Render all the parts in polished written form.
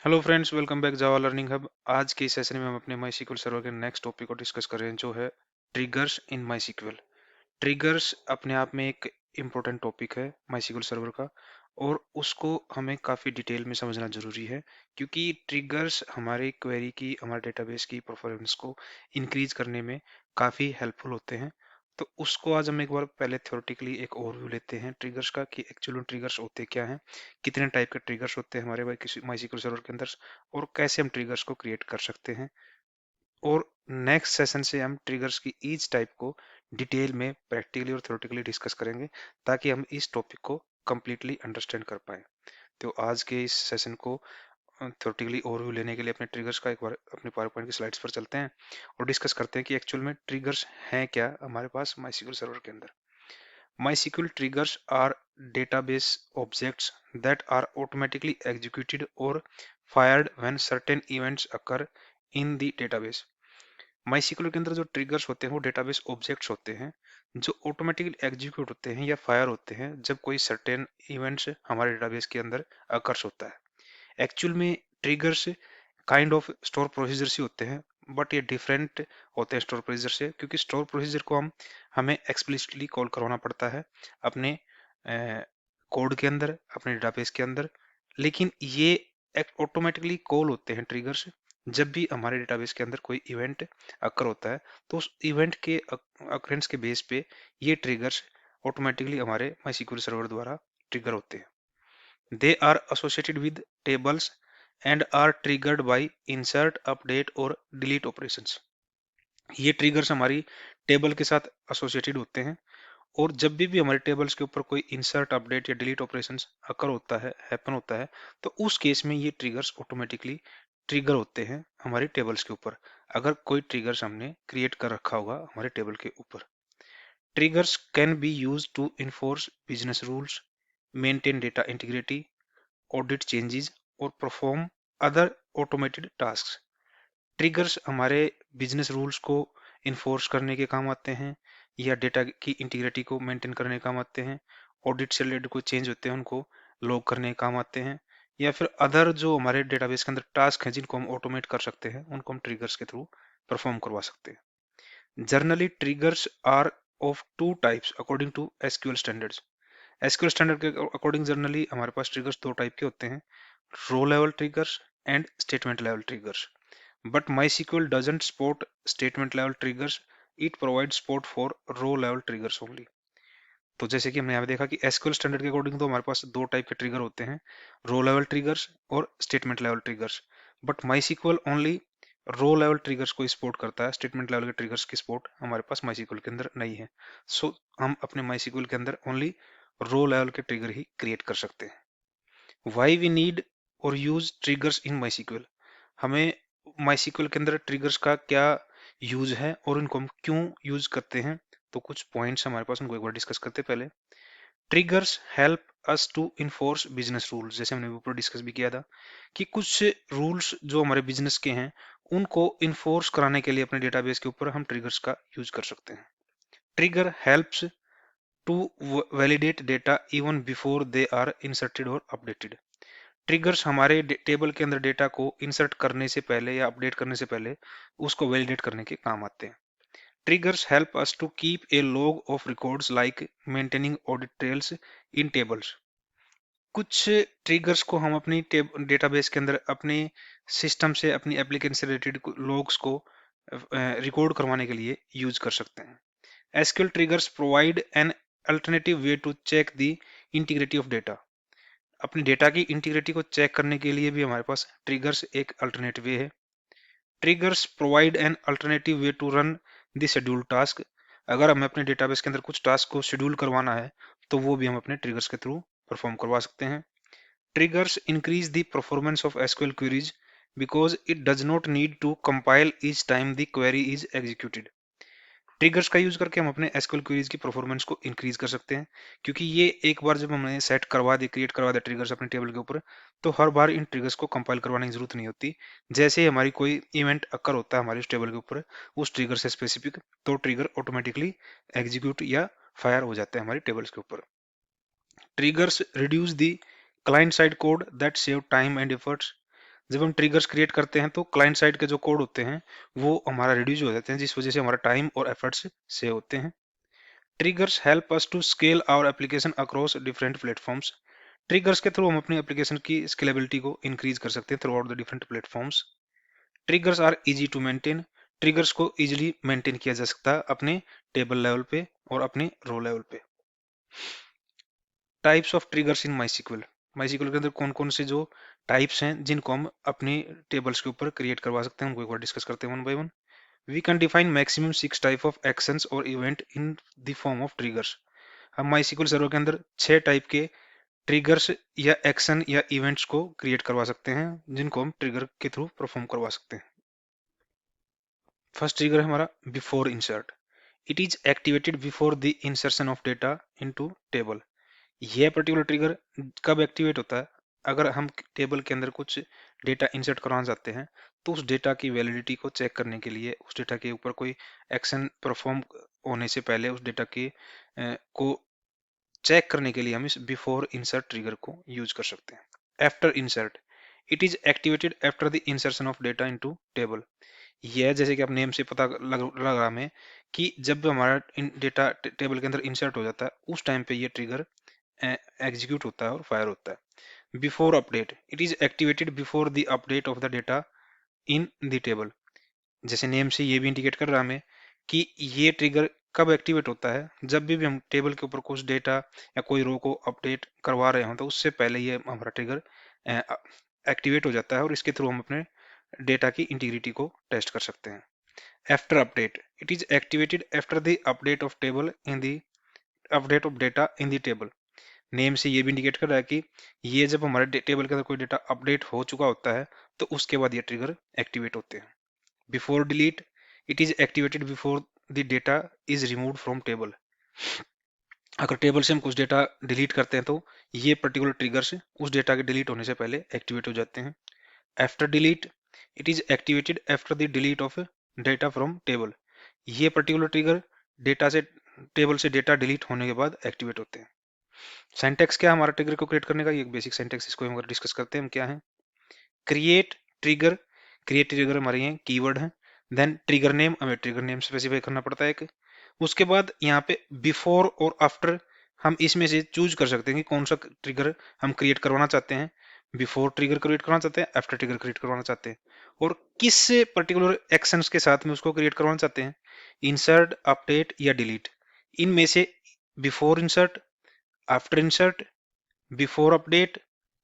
Hello friends, welcome back जावा learning hub. आज के इस सेशन में हम अपने माई सर्वर के नेक्स्ट टॉपिक को डिस्कस कर रहे हैं, जो है ट्रिगर्स इन माई। ट्रिगर्स अपने आप में एक इम्पोर्टेंट टॉपिक है माई सर्वर का, और उसको हमें काफ़ी डिटेल में समझना जरूरी है, क्योंकि ट्रिगर्स हमारे क्वेरी की, हमारे डेटाबेस की परफॉर्मेंस को इंक्रीज करने में काफ़ी हेल्पफुल होते हैं। तो उसको आज हम एक बार पहले थ्योरेटिकली एक ओवरव्यू लेते हैं ट्रिगर्स का, कि एक्चुअली ट्रिगर्स होते क्या हैं, कितने टाइप के ट्रिगर्स होते हैं हमारे माई सर्वर के अंदर, और कैसे हम ट्रिगर्स को क्रिएट कर सकते हैं। और नेक्स्ट सेशन से हम ट्रिगर्स की ईच टाइप को डिटेल में प्रैक्टिकली और थ्योरेटिकली डिस्कस करेंगे, ताकि हम इस टॉपिक को कंप्लीटली अंडरस्टैंड कर पाए। तो आज के इस सेशन को थ्योरेटिकली ओवरव्यू लेने के लिए अपने ट्रिगर्स का एक बार अपने पावर पॉइंट की स्लाइड्स पर चलते हैं और डिस्कस करते हैं कि एक्चुअल में ट्रिगर्स हैं क्या हमारे पास माई सर्वर के अंदर। MySQL triggers are database objects that are automatically executed or fired when certain events occur in the database. MySQL के अंदर जो ट्रिगर्स होते हैं वो डेटाबेस ऑब्जेक्ट्स होते हैं, जो ऑटोमेटिकली एग्जीक्यूट होते हैं या फायर होते हैं जब कोई सर्टेन इवेंट्स हमारे डेटाबेस के अंदर अकर्स होता है। एक्चुअल में triggers kind of store procedure ही होते हैं, बट ये डिफरेंट होते हैं स्टोर प्रोसीजर से, क्योंकि स्टोर प्रोसीजर को हमें एक्सप्लिसिटली कॉल करवाना पड़ता है अपने कोड के अंदर, अपने डेटाबेस के अंदर। लेकिन ये ऑटोमेटिकली कॉल होते हैं ट्रिगर्स जब भी हमारे डेटाबेस के अंदर कोई इवेंट अकर होता है, तो उस इवेंट के अकरेंस के बेस पे ये ट्रिगर्स ऑटोमेटिकली हमारे माई सर्वर द्वारा ट्रिगर होते हैं। They are associated with tables and are triggered by insert, update और delete operations. ये ट्रिगर्स हमारी टेबल के साथ एसोसिएटेड होते हैं, और जब भी हमारे टेबल्स के ऊपर कोई इंसर्ट, अपडेट या डिलीट ऑपरेशंस अकर होता है, हैपन होता है, तो उस केस में ये ट्रिगर्स ऑटोमेटिकली ट्रिगर होते हैं हमारी टेबल्स के ऊपर, अगर कोई ट्रिगर्स हमने क्रिएट कर रखा होगा हमारे टेबल के ऊपर। Triggers can be use to enforce business rules, maintain data integrity, audit changes और perform other automated task. Triggers हमारे बिजनेस रूल्स को इन्फोर्स करने के काम आते हैं, या डेटा की इंटीग्रिटी को मेंटेन करने के काम आते हैं, ऑडिट से रिलेटेड कोई चेंज होते हैं उनको लॉग करने के काम आते हैं, या फिर अदर जो हमारे डेटाबेस के अंदर टास्क हैं जिनको हम ऑटोमेट कर सकते हैं, उनको हम ट्रिगर्स के थ्रू परफॉर्म करवा सकते हैं। Generally triggers are of two types according to SQL standards. SQL standard के अकॉर्डिंग जनरली हमारे पास ट्रिगर्स दो टाइप के होते हैं, row level triggers and statement level triggers. But MySQL doesn't support statement level triggers, it provides support for row level triggers only. तो जैसे कि हमने यहाँ पे देखा कि एसक्यूएल स्टैंडर्ड के अकॉर्डिंग तो हमारे पास दो टाइप के ट्रिगर होते हैं, रो लेवल ट्रिगर्स और statement level triggers. But MySQL only row level triggers को सपोर्ट करता है, स्टेटमेंट लेवल के ट्रिगर्स की सपोर्ट हमारे पास MySQL के अंदर नहीं है। सो हम अपने MySQL के अंदर ओनली रो लेवल के ट्रिगर ही क्रिएट कर सकते हैं। वाई वी नीड और यूज ट्रिगर्स इन MySQL। हमें MySQL के अंदर ट्रिगर्स का क्या यूज है और उनको हम क्यों यूज करते हैं, तो कुछ पॉइंट्स हमारे पास, उनको एक बार डिस्कस करते हैं। पहले, triggers help us to enforce business rules. जैसे हमने ऊपर डिस्कस भी किया था कि कुछ रूल्स जो हमारे बिजनेस के हैं उनको इन्फोर्स कराने के लिए अपने डेटाबेस के ऊपर हम ट्रिगर्स का यूज कर सकते हैं। Trigger helps to validate data even before they are inserted और अपडेटेड। ट्रिगर्स हमारे टेबल के अंदर डेटा को इंसर्ट करने से पहले या अपडेट करने से पहले उसको वैलिडेट करने के काम आते हैं। Triggers help us to keep a log of records like maintaining audit trails in tables. कुछ ट्रिगर्स को हम अपनी डेटाबेस के अंदर अपने सिस्टम से, अपनी एप्लीकेशन से रिलेटेड लॉग्स को रिकॉर्ड करवाने के लिए यूज कर सकते हैं। SQL triggers provide an alternative way to check the integrity of data. अपनी डेटा की इंटीग्रिटी को चेक करने के लिए भी हमारे पास ट्रिगर्स एक अल्टरनेटिव वे है। Triggers provide an alternative way to run the schedule task. अगर हमें अपने डेटाबेस के अंदर कुछ टास्क को शेड्यूल करवाना है, तो वो भी हम अपने ट्रिगर्स के थ्रू परफॉर्म करवा सकते हैं। Triggers increase the performance of SQL queries because it does not need to compile each time the query is executed. Triggers का यूज करके हम अपने एसक्यूएल क्वेरीज की परफॉर्मेंस को इंक्रीज कर सकते हैं, क्योंकि ये एक बार जब हमने सेट करवा दे, क्रिएट करवा दे ट्रिगर्स अपने टेबल के ऊपर, तो हर बार इन ट्रिगर्स को कंपाइल करवाने की जरूरत नहीं होती। जैसे ही हमारी कोई इवेंट अकर होता है हमारे टेबल के ऊपर उस ट्रिगर से स्पेसिफिक, तो ट्रिगर ऑटोमेटिकली एग्जीक्यूट या फायर हो जाता है हमारी टेबल्स के ऊपर। Triggers reduce the client side code that save time and efforts. जब हम ट्रिगर्स क्रिएट करते हैं तो क्लाइंट साइड के जो कोड होते हैं वो हमारा रिड्यूस हो जाते हैं, जिस वजह से हमारा टाइम और एफर्ट्स सेव होते हैं। Triggers help us to scale our application across different platforms. Triggers के थ्रू हम अपनी एप्लीकेशन की स्केलेबिलिटी को इंक्रीज कर सकते हैं throughout the different platforms. Triggers are easy to maintain. Triggers को इजीली मेंटेन किया जा सकता है अपने टेबल लेवल पे और अपने रो लेवल पे। टाइप्स ऑफ ट्रिगर्स इन माईसीक्वल। माईसीक्वल के अंदर कौन कौन से जो टाइप्स हैं जिनको हम अपने टेबल्स के ऊपर क्रिएट करवा सकते हैं, उनको एक बार डिस्कस करते हैं one by one. We can define maximum 6 type of actions और event in the form of triggers. हम माईसीक्वल सर्वर के अंदर 6 टाइप के ट्रिगर्स या एक्शन या इवेंट्स को क्रिएट करवा सकते हैं जिनको हम ट्रिगर के थ्रू परफॉर्म करवा सकते हैं। फर्स्ट ट्रिगर है हमारा before insert. It is activated before the insertion of data into table. यह पर्टिकुलर ट्रिगर कब एक्टिवेट होता है? अगर हम टेबल के अंदर कुछ डेटा इंसर्ट करवाना चाहते हैं तो उस डेटा की वैलिडिटी को चेक करने के लिए, उस डेटा के ऊपर कोई एक्शन परफॉर्म होने से पहले उस डेटा के को चेक करने के लिए हम इस बिफोर इंसर्ट ट्रिगर को यूज कर सकते हैं। After insert, it is activated after the insertion of data into table. यह जैसे कि आप नेम से पता लग रहा हमें कि जब हमारा डेटा टेबल के अंदर इंसर्ट हो जाता है उस टाइम पे ये ट्रिगर एग्जीक्यूट होता है और फायर होता है। Before update, it is activated before the update of the data in the table. जैसे नेम से ये भी इंडिकेट कर रहा है हमें कि ये ट्रिगर कब एक्टिवेट होता है, जब भी हम टेबल के ऊपर कुछ डेटा या कोई रो को अपडेट करवा रहे हो तो उससे पहले ये हमारा ट्रिगर एक्टिवेट हो जाता है और इसके थ्रू हम अपने डेटा की इंटीग्रिटी को टेस्ट कर सकते हैं। After update, it is activated after the update of table in the update of data in the table. Name से ये भी इंडिकेट कर रहा है कि ये जब हमारे टेबल के अंदर कोई डेटा अपडेट हो चुका होता है तो उसके बाद ये ट्रिगर एक्टिवेट होते हैं। Before delete, it is activated before the data is removed from table. अगर टेबल से हम कुछ डेटा डिलीट करते हैं तो ये पर्टिकुलर ट्रिगर्स उस डेटा के डिलीट होने से पहले एक्टिवेट हो जाते हैं। After delete, it is activated after the delete of data from table. ये पर्टिकुलर ट्रिगर डेटा से टेबल से डेटा डिलीट होने के बाद एक्टिवेट होते हैं। सिंटैक्स क्या है हमारा ट्रिगर को क्रिएट करने का? ये बेसिक सिंटैक्स, इसको हम डिस्कस करते हैं हम क्या है। क्रिएट ट्रिगर, क्रिएट ट्रिगर हमारे यहाँ कीवर्ड है। देन ट्रिगर नेम, हमें ट्रिगर नेम स्पेसिफाई करना पड़ता है एक। उसके बाद यहाँ पे बिफोर और आफ्टर हम इसमें से चूज कर सकते हैं कि कौन सा ट्रिगर हम क्रिएट करवाना चाहते हैं। बिफोर ट्रिगर क्रिएट करवाना चाहते हैं, आफ्टर ट्रिगर क्रिएट करवाना चाहते हैं, और किस पर्टिकुलर एक्शंस के साथ में उसको क्रिएट करवाना चाहते हैं। इंसर्ट, अपडेट या डिलीट, इनमें से before insert, after insert, before update,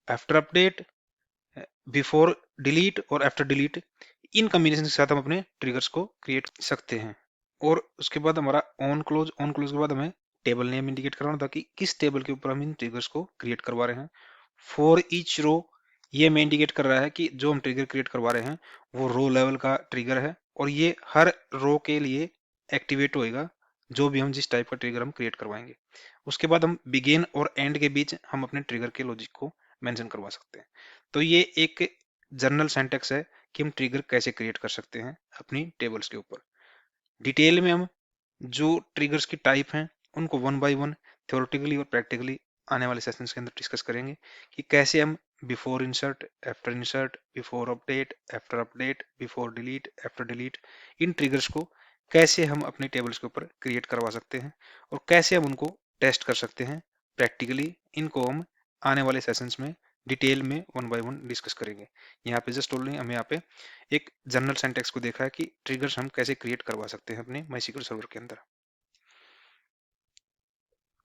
after update, before delete और आफ्टर डिलीट, इन कॉम्बिनेशन के साथ हम अपने ट्रिगर्स को क्रिएट कर सकते हैं। और उसके बाद हमारा ऑन क्लोज, ऑन क्लोज के बाद हमें टेबल नेम इंडिकेट करना था कि किस टेबल के ऊपर हम इन ट्रिगर्स को क्रिएट करवा रहे हैं। फॉर ईच रो, ये हमें इंडिकेट कर रहा है कि जो हम ट्रिगर क्रिएट करवा रहे हैं वो रो लेवल का ट्रिगर है और ये हर रो के लिए एक्टिवेट होएगा जो भी हम जिस टाइप का ट्रिगर हम क्रिएट करवाएंगे। उसके बाद हम बिगिन और एंड के बीच हम अपने ट्रिगर के लॉजिक को मेंशन करवा सकते हैं। तो ये एक जनरल सिंटैक्स है कि हम ट्रिगर कैसे क्रिएट कर सकते हैं अपनी टेबल्स के ऊपर। डिटेल में हम जो ट्रिगर्स की टाइप हैं उनको वन बाय वन थ्योरेटिकली और प्रैक्टिकली आने वाले सेशंस के अंदर डिस्कस करेंगे कि कैसे हम before insert, after insert, before update, after update, before delete, after delete, इन ट्रिगर्स को कैसे हम अपने टेबल्स के ऊपर क्रिएट करवा सकते हैं और कैसे हम उनको टेस्ट कर सकते हैं प्रैक्टिकली। इनको हम आने वाले सेशंस में डिटेल में वन बाय वन डिस्कस करेंगे। यहाँ पे जस्ट ओनली हम यहाँ पे एक जनरल सिंटैक्स को देखा है कि ट्रिगर्स हम कैसे क्रिएट करवा सकते हैं अपने माईसीक्वल सर्वर के अंदर।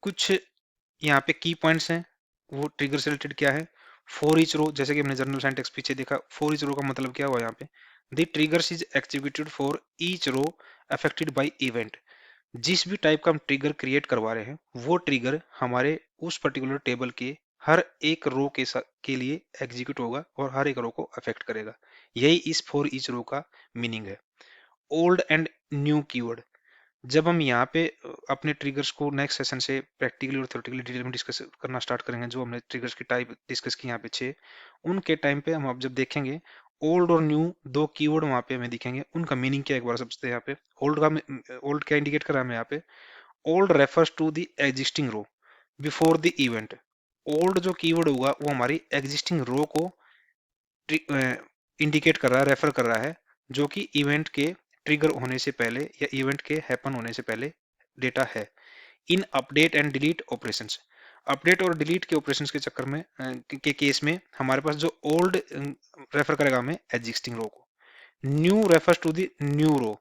कुछ यहाँ पे की पॉइंट्स हैं, वो ट्रिगर से रिलेटेड क्या है। फॉर ईच रो, जैसे कि हमने जनरल सिंटैक्स पीछे देखा, फॉर ईच रो का मतलब क्या हुआ यहाँ पे, the triggers is executed for each row affected by event. जिस भी टाइप का हम ट्रिगर क्रिएट करवा रहे हैं वो ट्रिगर हमारे उस पर्टिकुलर टेबल के हर एक रो के लिए एग्जीक्यूट होगा और हर एक रो को अफेक्ट करेगा। यही इस फॉर ईच रो का मीनिंग है। ओल्ड एंड न्यू कीवर्ड, जब हम यहाँ पे अपने ट्रिगर्स को नेक्स्ट सेशन से प्रैक्टिकली और थ्योरेटिकली डिटेल में डिस्कस करना स्टार्ट करेंगे, जो हमने ट्रिगर्स की टाइप डिस्कस की यहाँ पे 6, उनके टाइम पे हम अब जब देखेंगे ओल्ड और न्यू दो कीवर्ड वहाँ पे हमें दिखेंगे, उनका मीनिंग क्या है एक बार समझते हैं। यहाँ पे ओल्ड का, ओल्ड क्या इंडिकेट कर रहा है हमें यहाँ पे, old refers to the existing row before the event. Old जो कीवर्ड होगा वो हमारी एग्जिस्टिंग रो को इंडिकेट कर रहा है, रेफर कर रहा है, जो कि इवेंट के ट्रिगर होने से पहले या इवेंट के हैपन होने से पहले डेटा है। इन update and delete operations, update और डिलीट के ऑपरेशंस के चक्कर में के केस में हमारे पास जो ओल्ड रेफर करेगा हमें एग्जिस्टिंग रो को, new refers to the new row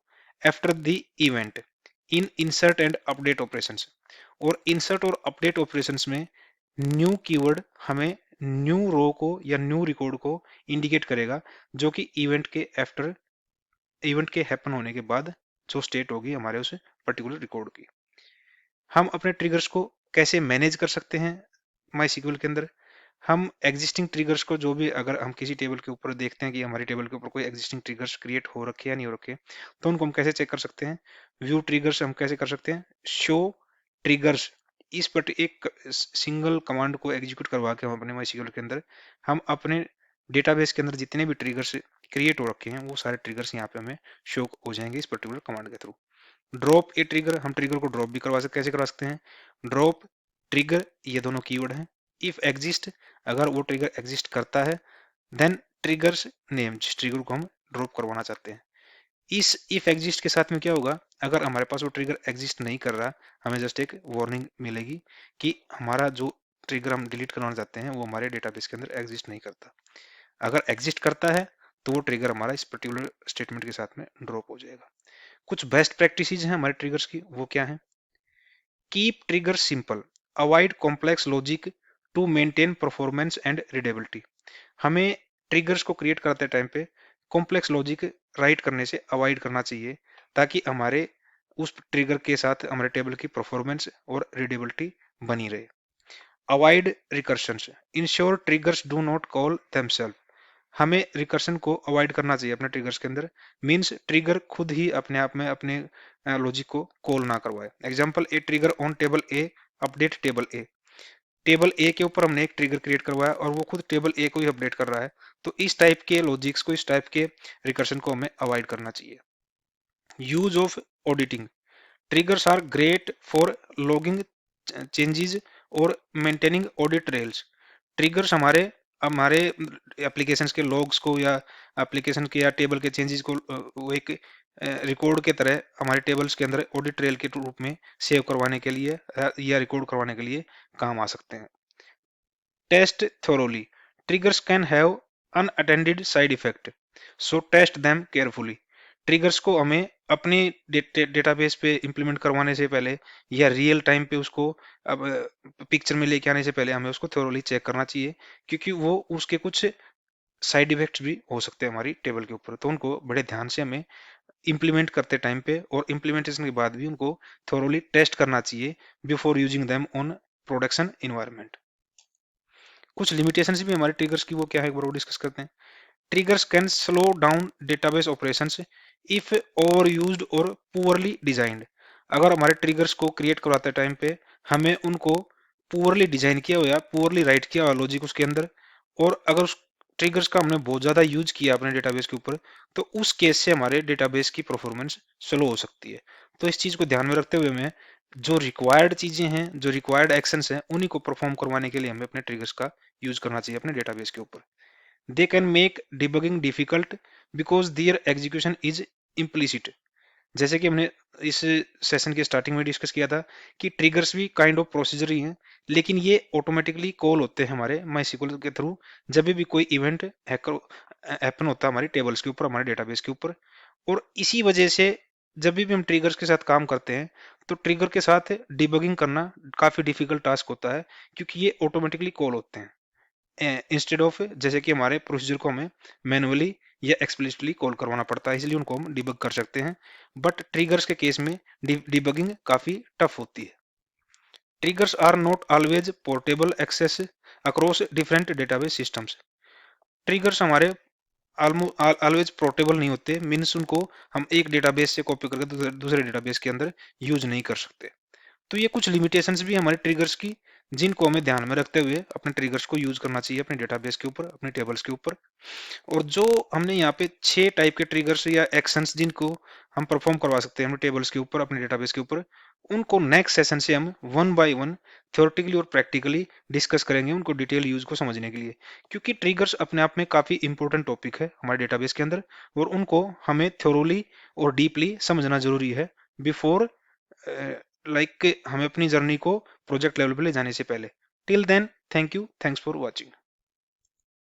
after the event in insert and update operations. और इंसर्ट और अपडेट ऑपरेशंस में न्यू कीवर्ड हमें न्यू रो को या न्यू रिकॉर्ड को इंडिकेट करेगा, जो कि इवेंट के आफ्टर, इवेंट के हैपन होने के बाद जो स्टेट होगी हमारे उस पर्टिकुलर रिकॉर्ड की। हम अपने ट्रिगर्स को कैसे मैनेज कर सकते हैं माई के अंदर? हम एग्जिस्टिंग ट्रिगर्स को, जो भी अगर हम किसी टेबल के ऊपर देखते हैं कि हमारी टेबल के ऊपर कोई एग्जिस्टिंग ट्रिगर्स क्रिएट हो रखे या नहीं हो रखे, तो उनको हम कैसे चेक कर सकते हैं? व्यू ट्रिगर्स हम कैसे कर सकते हैं? शो ट्रिगर्स, इस पर एक सिंगल कमांड को एग्जीक्यूट करवा के हम अपने माई के अंदर हम अपने डेटाबेस के अंदर जितने भी ट्रिगर्स क्रिएट हो रखे हैं वो सारे ट्रिगर्स यहाँ पे हमें शो हो जाएंगे इस पर्टिकुलर कमांड के थ्रू। ड्रॉप ए ट्रिगर, हम ट्रिगर को ड्रॉप भी करवा सकते हैं। कैसे करवा सकते हैं? ड्रॉप ट्रिगर, ये दोनों कीवर्ड हैं। इफ एग्जिस्ट, अगर वो ट्रिगर एग्जिस्ट करता है, देन ट्रिगर्स नेम, जिस ट्रिगर को हम ड्रॉप करवाना चाहते हैं। इस इफ एग्जिस्ट के साथ में क्या होगा? अगर हमारे पास वो ट्रिगर एग्जिस्ट नहीं कर रहा, हमें जस्ट एक वार्निंग मिलेगी कि हमारा जो ट्रिगर हम डिलीट करवाना चाहते हैं वो हमारे डेटाबेस के अंदर एग्जिस्ट नहीं करता। अगर एग्जिस्ट करता है तो वो ट्रिगर हमारा इस पर्टिकुलर स्टेटमेंट के साथ में ड्रॉप हो जाएगा। कुछ बेस्ट प्रैक्टिसेस हैं हमारे ट्रिगर्स की, वो क्या है? Keep trigger simple, avoid complex logic to maintain performance and readability. हमें ट्रिगर्स को क्रिएट करते टाइम पे कॉम्प्लेक्स लॉजिक राइट करने से अवॉइड करना चाहिए, ताकि हमारे उस ट्रिगर के साथ हमारे टेबल की परफॉर्मेंस और रीडेबिलिटी बनी रहे। Avoid recursions, ensure triggers do not call themself. हमें रिकर्शन को अवॉइड करना चाहिए अपने ट्रिगर्स के अंदर, मींस ट्रिगर खुद ही अपने आप में अपने लॉजिक को कॉल ना करवाए। Example, a trigger on table A update table A. Table A के ऊपर हमने एक ट्रिगर क्रिएट करवाया और वो खुद टेबल ए को ही अपडेट कर रहा है, तो इस टाइप के लॉजिक्स को, इस टाइप के रिकर्शन को हमें अवॉइड करना चाहिए। Use of auditing, triggers are great for logging changes और maintaining audit trails। triggers हमारे हमारे एप्लीकेशंस के लॉग्स को या एप्लीकेशन के या टेबल के चेंजेस को वो एक रिकॉर्ड के तरह हमारे टेबल्स के अंदर ऑडिट ट्रेल के रूप में सेव करवाने के लिए या रिकॉर्ड करवाने के लिए काम आ सकते हैं। Test thoroughly, triggers can have unattended side effect, so test them carefully। Triggers को हमें अपने डेटाबेस पे इंप्लीमेंट करवाने से पहले या रियल टाइम पे उसको अब पिक्चर में लेके आने से पहले हमें उसको थोरोली चेक करना चाहिए, क्योंकि वो उसके कुछ साइड इफेक्ट्स भी हो सकते हैं हमारी टेबल के ऊपर, तो उनको बड़े ध्यान से हमें इंप्लीमेंट करते टाइम पे और इंप्लीमेंटेशन के बाद भी उनको थोरोली टेस्ट करना चाहिए before using them on production environment. कुछ लिमिटेशंस भी हमारे ट्रिगर्स की, वो क्या है एक बार वो डिस्कस करते हैं। Triggers can slow down database operations if over used और पुअरली डिजाइंड। अगर हमारे ट्रिगर्स को क्रिएट करवाते टाइम पे हमें उनको पुअरली डिजाइन किया हुआ, पुअरली राइट किया हुआ लॉजिक उसके अंदर, और अगर उस ट्रिगर्स का हमने बहुत ज्यादा यूज किया अपने डेटाबेस के ऊपर, तो उस केस से हमारे डेटाबेस की परफॉर्मेंस स्लो हो सकती है। तो इस चीज को ध्यान में रखते हुए मैं जो रिक्वायर्ड चीजें हैं, जो रिक्वायर्ड एक्शंस हैं, उन्हीं को परफॉर्म करवाने के लिए हमें अपने ट्रिगर्स का यूज करना चाहिए अपने डेटाबेस के ऊपर। They can make debugging difficult because their execution is implicit। जैसे कि हमने इस सेशन के स्टार्टिंग में डिस्कस किया था कि ट्रिगर्स भी काइंड ऑफ प्रोसीजर ही हैं, लेकिन ये ऑटोमेटिकली कॉल होते हैं हमारे माइस्क्ल के थ्रू जब भी कोई इवेंट हैपन होता है हमारी टेबल्स के ऊपर, हमारे डेटाबेस के ऊपर। और इसी वजह से जब भी हम ट्रिगर्स के साथ काम करते हैं तो ट्रिगर के साथ डिबगिंग करना काफी डिफिकल्ट टास्क होता है, क्योंकि ये ऑटोमेटिकली कॉल होते हैं इंस्टेड ऑफ जैसे कि हमारे प्रोसीजर को हमें मैनुअली या एक्सप्लिसिटली कॉल करवाना पड़ता है, इसलिए उनको हम डिबग कर सकते हैं। बट ट्रिगर्स के केस में डिबगिंग काफी टफ होती है। Triggers are not always portable access across different database systems. Triggers हमारे ऑलवेज पोर्टेबल नहीं होते, मीन्स उनको हम एक डेटाबेस से कॉपी करके दूसरे डेटाबेस के अंदर यूज नहीं कर सकते। तो ये कुछ लिमिटेशंस भी हमारे ट्रिगर्स की, जिनको हमें ध्यान में रखते हुए अपने ट्रिगर्स को यूज करना चाहिए अपने डेटाबेस के ऊपर, अपने टेबल्स के ऊपर। और जो हमने यहाँ पे 6 टाइप के ट्रिगर्स या एक्शंस जिनको हम परफॉर्म करवा सकते हैं अपने टेबल्स के ऊपर, अपने डेटाबेस के ऊपर, उनको नेक्स्ट सेशन से हम वन बाय वन थ्योरेटिकली और प्रैक्टिकली डिस्कस करेंगे उनको डिटेल यूज को समझने के लिए, क्योंकि ट्रिगर्स अपने आप में काफी इंपॉर्टेंट टॉपिक है हमारे डेटाबेस के अंदर, और उनको हमें थ्योरोली और डीपली समझना जरूरी है बिफोर लाइक हमें अपनी जर्नी को प्रोजेक्ट लेवल पे ले जाने से पहले। Till then, thank you, thanks for watching.